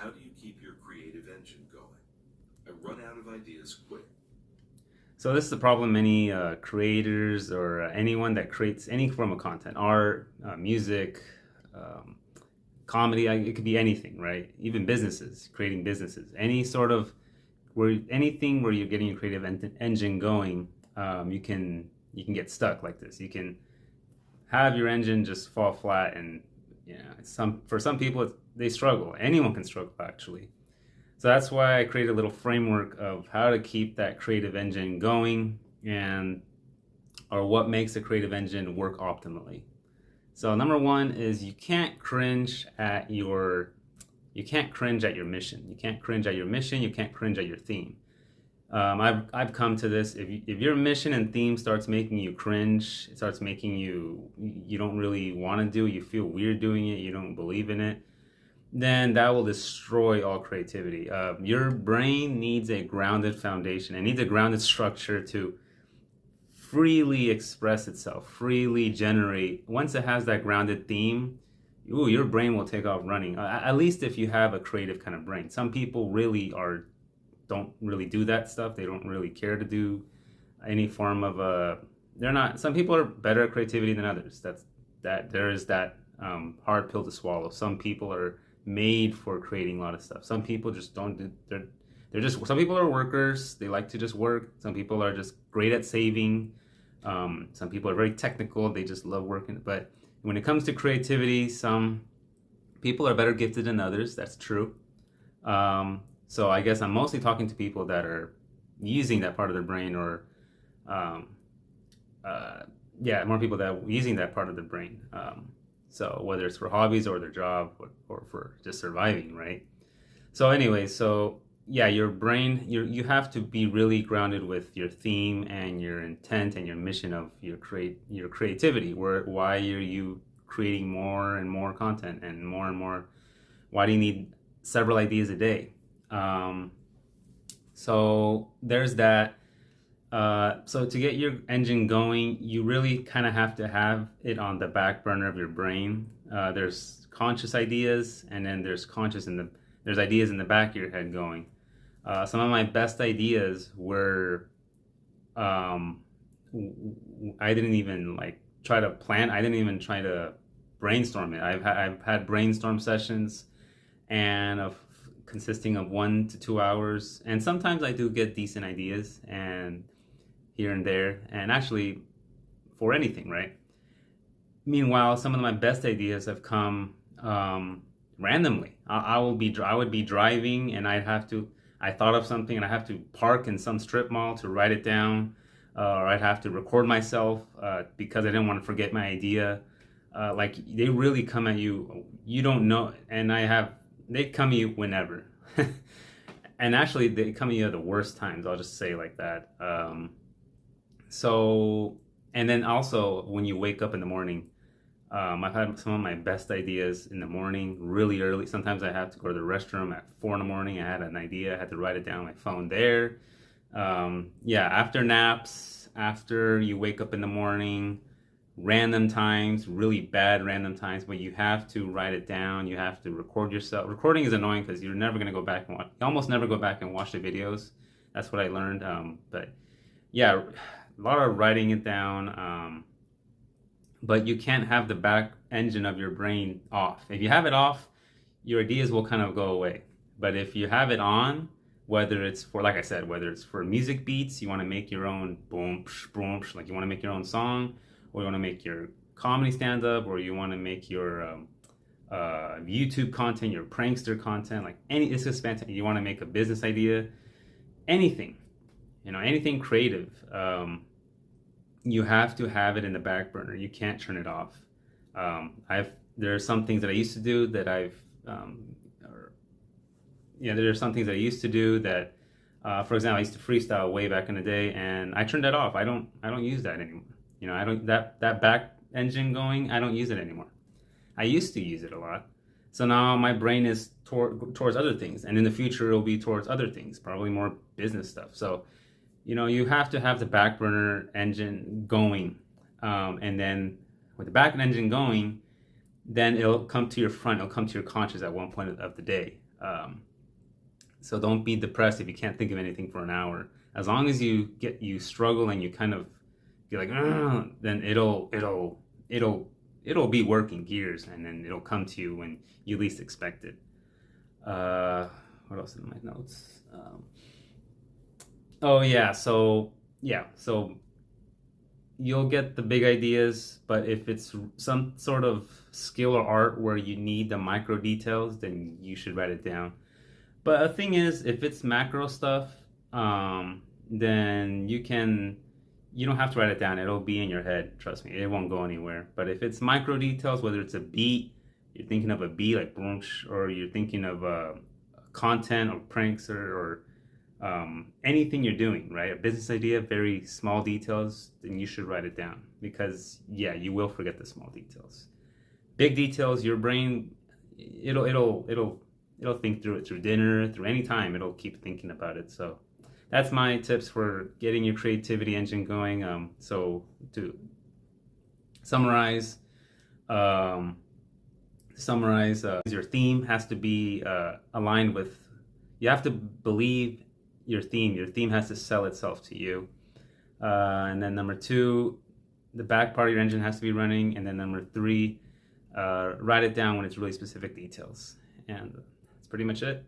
How do you keep your creative engine going? I run out of ideas quick. So this is the problem many creators or anyone that creates any form of content, art, music, um, comedy. It could be anything, right? Even businesses, creating businesses, any sort of where anything where you're getting your creative engine going, you can get stuck like this. You can have your engine just fall flat, and for some people they struggle. Anyone can struggle actually. So that's why I created a little framework of how to keep that creative engine going and or what makes a creative engine work optimally. So number one is you can't cringe at your mission. You can't cringe at your mission. You can't cringe at your theme. I've come to this. If your mission and theme starts making you cringe, it starts making you don't really want to do. You feel weird doing it. You don't believe in it, then that will destroy all creativity. Your brain needs a grounded foundation. It needs a grounded structure to freely express itself, freely generate. Once it has that grounded theme, your brain will take off running. At least if you have a creative kind of brain. Some people don't really do that stuff. They don't really care to do any form of a. They're not. Some people are better at creativity than others. There is that hard pill to swallow. Some people are made for creating a lot of stuff. Some people just don't do. They're just. Some people are workers. They like to just work. Some people are just great at saving. Some people are very technical. They just love working. But when it comes to creativity, some people are better gifted than others. That's true. So I guess I'm mostly talking to people that are using that part of their brain, or um, more people that are using that part of their brain. So whether it's for hobbies or their job, or for just surviving, right? So anyway, so yeah, your brain, you have to be really grounded with your theme and your intent and your mission of your creativity. Why are you creating more and more content and more and more? Why do you need several ideas a day? Um, so there's that. So to get your engine going, you really kind of have to have it on the back burner of your brain. There's conscious ideas, and then there's ideas in the back of your head going. Some of my best ideas were um, I didn't even like try to plan. I didn't even try to brainstorm it. I've had brainstorm sessions and of consisting of 1 to 2 hours, and sometimes I do get decent ideas and here and there, and actually for anything, right? Meanwhile, some of my best ideas have come randomly. I would be driving, and I thought of something, and I have to park in some strip mall to write it down, or I'd have to record myself because I didn't want to forget my idea. Like they really come at you. You don't know, and they come at you whenever. And actually, they come at you at the worst times. I'll just say like that. So, and then also when you wake up in the morning, I've had some of my best ideas in the morning, really early. Sometimes I have to go to the restroom at 4 in the morning. I had an idea, I had to write it down on my phone there. Yeah, after naps, after you wake up in the morning, random times, really bad random times, but you have to write it down. You have to record yourself. Recording is annoying because you're never going to go back and watch, you almost never go back and watch the videos. That's what I learned. But yeah, a lot of writing it down. But you can't have the back engine of your brain off. If you have it off, your ideas will kind of go away. But if you have it on, whether it's for, like I said, whether it's for music beats, you want to make your own boom, psh, boom, psh, like you want to make your own song, or you want to make your comedy stand up, or you want to make your YouTube content, your prankster content, like it's just fantastic. You want to make a business idea, anything, anything creative. You have to have it in the back burner. You can't turn it off. There are some things that I used to do that there are some things that I used to do that, for example, I used to freestyle way back in the day, and I turned that off. I don't use that anymore. I don't that back engine going. I don't use it anymore. I used to use it a lot. So now my brain is towards other things, and in the future it'll be towards other things, probably more business stuff. So you have to have the back burner engine going, and then with the back engine going, then it'll come to your front. It'll come to your conscious at one point of the day. So don't be depressed if you can't think of anything for an hour. As long as you struggle and you kind of get like, then it'll be working gears, and then it'll come to you when you least expect it. What else in my notes? Oh yeah, so you'll get the big ideas, but if it's some sort of skill or art where you need the micro details, then you should write it down. But the thing is, if it's macro stuff, then you don't have to write it down. It'll be in your head. Trust me, it won't go anywhere. But if it's micro details, whether it's a beat, you're thinking of a beat like brunch, or you're thinking of content or pranks or anything you're doing, right? A business idea, very small details, then you should write it down, because yeah, you will forget the small details. Big details, your brain, it'll think through it through dinner, through any time. It'll keep thinking about it. So that's my tips for getting your creativity engine going. So to summarize, your theme has to be aligned with. You have to believe your theme. Your theme has to sell itself to you. And then number 2, the back part of your engine has to be running. And then number 3, write it down when it's really specific details. And that's pretty much it.